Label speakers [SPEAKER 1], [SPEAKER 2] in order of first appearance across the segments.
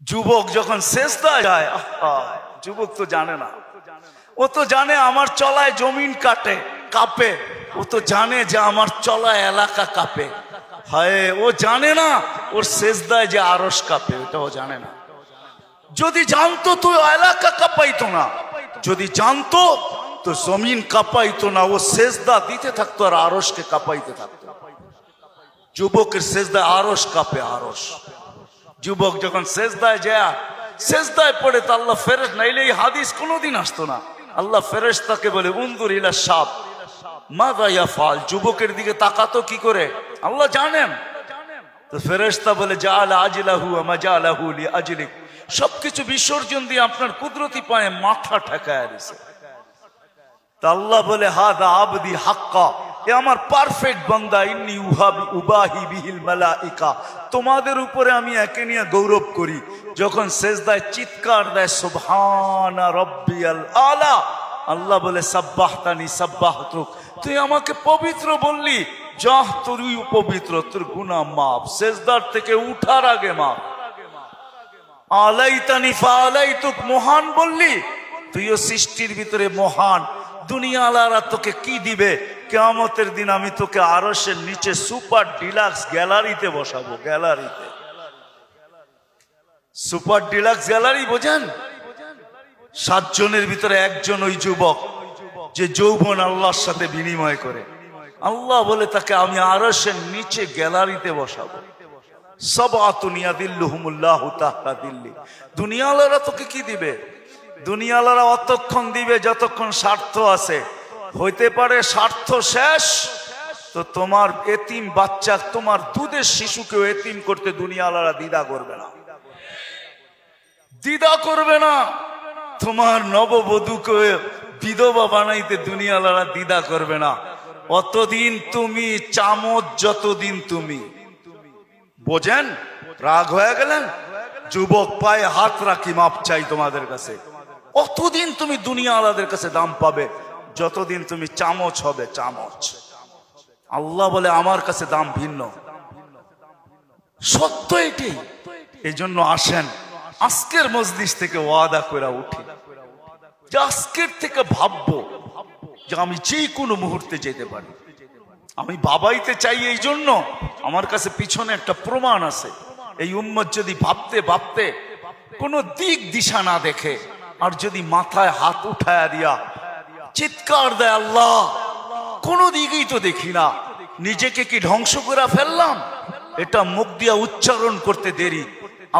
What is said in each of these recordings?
[SPEAKER 1] যুবক যখন সেজদায় যায়, যুবক তো জানে না, ও তো জানে আমার চলায় জমিন কাঁপে, ও তো জানে যে আমার চলায় এলাকা কাঁপে। হায়, ও জানে না ওর সেজদায় যে আরশ কাঁপে, ওটা ও জানে না। যদি জানতো তো এলাকা কাঁপাইতো না, যদি জানতো তো জমিন কাঁপাইতো না, ও সেজদা দিতে থাকতো আর আরশকে কাঁপাইতে থাকতো। যুবকের সেজদায় আরশ কাঁপে, আরশ। যুবক যখন সেজদায় যায়, সেজদায় পড়ে তো আল্লাহ ফেরেশতা, নাইলে এই হাদিস কোনোদিন আসতো না। আল্লাহ ফেরেশতাকে বলে উনজুর ইলা শাব মাযা ইয়াফআল, যুবকের দিকে তাকাতো কি করে আল্লাহ জানেন। তো ফেরেশতা বলে জাআলা আজলাহু ওয়া মাজালাহু লিআজলিক, সবকিছু বিসর্জন দিয়ে আপনার কুদরতি পায়ে মাথা ঠেকায় দিয়েছে। তা আল্লাহ বলে হাদা আবদি হাক্কা, এ আমার পারফেক্ট বান্দা, ইন্নী উবাহি বিহিল মালাইকা, তোমাদের উপরে আমি একে নিয়ে গৌরব করি। যখন সেজদায় চিৎকার দেয় সুবহানা রাব্বিয়াল আলা, আল্লাহ বলে সাব্বাহতানি সাব্বাহতুক, তুই আমাকে পবিত্র বললি, যাহ তুই পবিত্র, তোর গুনাহ মাফ, সেজদার থেকে উঠার আগে মাফ। আলাইতানি ফাআলাইতুক, মহান বললি, তুইও সৃষ্টির ভিতরে মহান। দুনিয়া আলারা তোকে কি দিবে? কিয়ামতের দিন আমি তোকে আরশের নিচে সুপার ডিলাক্স গ্যালারিতে বসাবো। গ্যালারিতে, সুপার ডিলাক্স গ্যালারি বোঝেন? 7 জনের ভিতরে একজন ওই যুবক যে যৌবন আল্লাহর সাথে বিনিময় করে। আল্লাহ বলে তাকে আমি আরশের নিচে গ্যালারিতে বসাবো। সাবআতুন ইয়াদিল্লুহুমুল্লাহু তাহতা দিল্লি। দুনিয়াওয়ালারা তোকে কি দিবে? দুনিয়াওয়ালারা অতক্ষণ দিবে যতক্ষণ স্বার্থ আছে। হইতে পারে স্বার্থ শেষ তো তোমার এতিম বাচ্চা, তোমার দুধের শিশুকেও এতিম করতে দুনিয়াওয়ালারা দ্বিধা করবে না, দ্বিধা করবে না। তোমার নববধূকে বিধবা বানাইতে দুনিয়াওয়ালারা দ্বিধা করবে না। অতদিন তুমি চামচ, যতদিন তুমি বোঝেন। রাগ হয়ে গেলেন? যুবক পায়ে হাত রাখি, মাপ চাই তোমাদের কাছে। অতদিন তুমি দুনিয়াওয়ালাদের কাছে দাম পাবে যতদিন তুমি চামচ হবে, চামচ। আল্লাহ বলে আমার কাছে দাম ভিন্ন, সত্য এটাই। এই জন্য আসেন আজকের মজলিস থেকে ওয়াদা করে উঠি যে আজকের থেকে ভাববো যে আমি যে কোনো মুহূর্তে যেতে পারি। আমি বাবাইতে চাই, এই জন্য আমার কাছে পিছনে একটা প্রমাণ আছে। এই উম্মত যদি ভাবতে ভাবতে কোনো দিক দিশা না দেখে আর যদি মাথায় হাত উঠায়া দিয়া চিৎকার দেয় আল্লাহ, কোনো দিকেই তো দেখি না, নিজেকে কি ধ্বংস করে ফেললাম? এটা মুখ দিয়া উচ্চারণ করতে দেরি,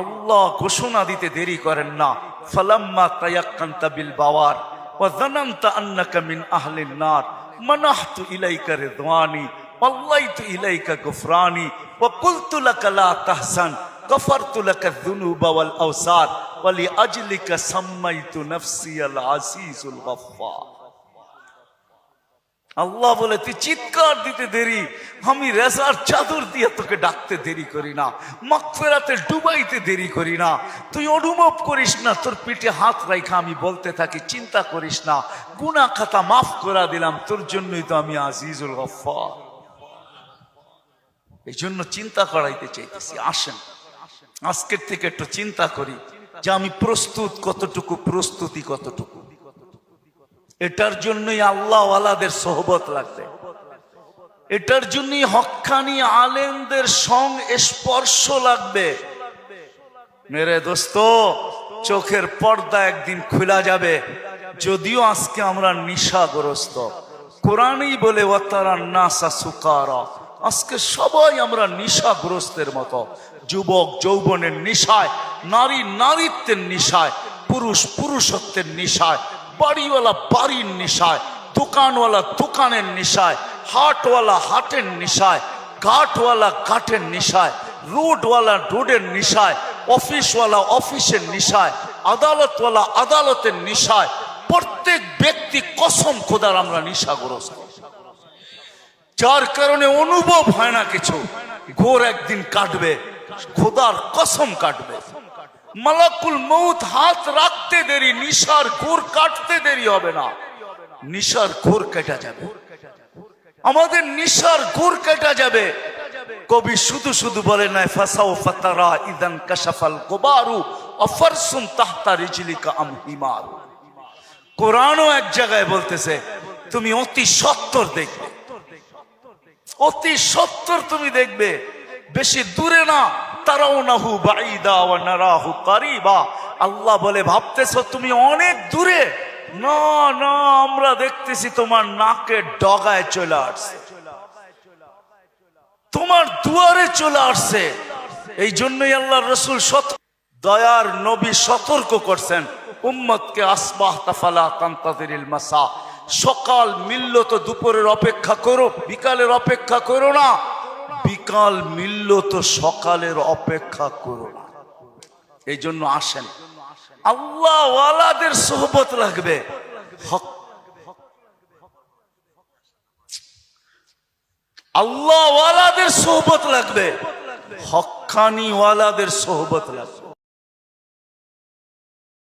[SPEAKER 1] আল্লাহ ঘোষণা দিতে দেরি করেন না। ফালাম্মা তায়াক্কানতা বিল বাওয়ার ওয়া যানানতা আন্নাকা মিন আহলিন নার মানাহতু ইলাইকা রিদওয়ানি ওয়াল্লাইতু ইলাইকা গুফরানি ওয়া কুলতু লাকা লা তাহসান গফারতু লাকা যুনুবা ওয়াল আওসার ওয়া লিআজলিকা সাম্মাইতু নাফসিয়াল আসিসুল গফফার। আল্লাহ বলে তুই চিৎকার দিতে দেরি, আমি রেজার চাদর দিয়ে তোকে ডাকতে দেরি করি না, মাগফিরাতে ডুবাইতে দেরি করি না। তুই অনুভব করিস না, তোর পিঠে হাত রাখা আমি বলতে থাকি চিন্তা করিস না, গুনাহ খাতা মাফ করে দিলাম, তোর জন্যই তো আমি আজিজুল গফফার। এই জন্য চিন্তা করাইতে চাইতেছি। আসেন আজকের থেকে একটু চিন্তা করি যে আমি প্রস্তুত কতটুকু, প্রস্তুতি কতটুকু। এটার জন্যই আল্লাহ ওয়ালাদের সোহবত লাগবে, এটার জন্যই হক্কানি আলেমদের সং স্পর্শ লাগবে। মেরে দোস্ত, চোখের পর্দা একদিন খোলা যাবে। যদিও আজকে আমরা নিশাগ্রস্ত, কোরআনই বলে ওয়াতারান নাসা সুকারা, আজকে সবাই আমরা নিশাগ্রস্তের মতো। যুবক যৌবনের নিশায়, নারী নারীত্বের নিশায়, পুরুষ পুরুষত্বের নিশায়, বাড়িওয়ালা বাড়ির নিশায়, দোকানওয়ালা দোকানের নিশায়, হাটওয়ালা হাটের নিশায়, ঘাটওয়ালা ঘাটের নিশায়, রোডওয়ালা রোডের নিশায়, অফিসওয়ালা অফিসের নিশায়, আদালতওয়ালা আদালতের নিশায়। প্রত্যেক ব্যক্তি কসম খোদার আমরা নিশাগ্রস্ত, যার কারণে অনুভব হয় না কিছু। ঘোর একদিন কাটবে, খোদার কসম কাটবে। মালাকুল মউত হাত রাখতে দেরি, নিশার ঘোর কাটতে দেরি হবে না, নিশার ঘোর কেটে যাবে, আমাদের নিশার ঘোর কেটে যাবে। কবি শুধু শুধু বলে নাই ফাসাও ফাতারা ইদান কাশাফাল গুবারু আফারসুন তাহতা রিজলিকা আম হিমার। কোরআনও এক জায়গায় বলতেছে তুমি অতি সত্তর দেখবে, অতি সত্তর তুমি দেখবে, বেশি দূরে না। তারাউনাহু বাঈদা ওয়া নারাহু কারীবা। আল্লাহ বলে ভাবতেছো তুমি অনেক দূরে, না না, আমরা দেখতেছি তোমার নাকের ডগায় চলে আসছে, তোমার দুয়ারে চলে আসছে। এই জন্যই আল্লাহর রাসূল দয়ার নবী সতর্ক করছেন উম্মতকে, আসবাহতা ফালা তানতাযিরিল মাসা। সকাল মিলল তো দুপুরের অপেক্ষা করো, বিকালের অপেক্ষা করো না। বিকাল মিলল তো সকালের অপেক্ষা করো না। এই জন্য আসেন, আল্লাহ ওয়ালাদের সোহবত লাগবে, আল্লাহ ওয়ালাদের সোহবত লাগবে, হক্কানি ওয়ালাদের সোহবত লাগবে।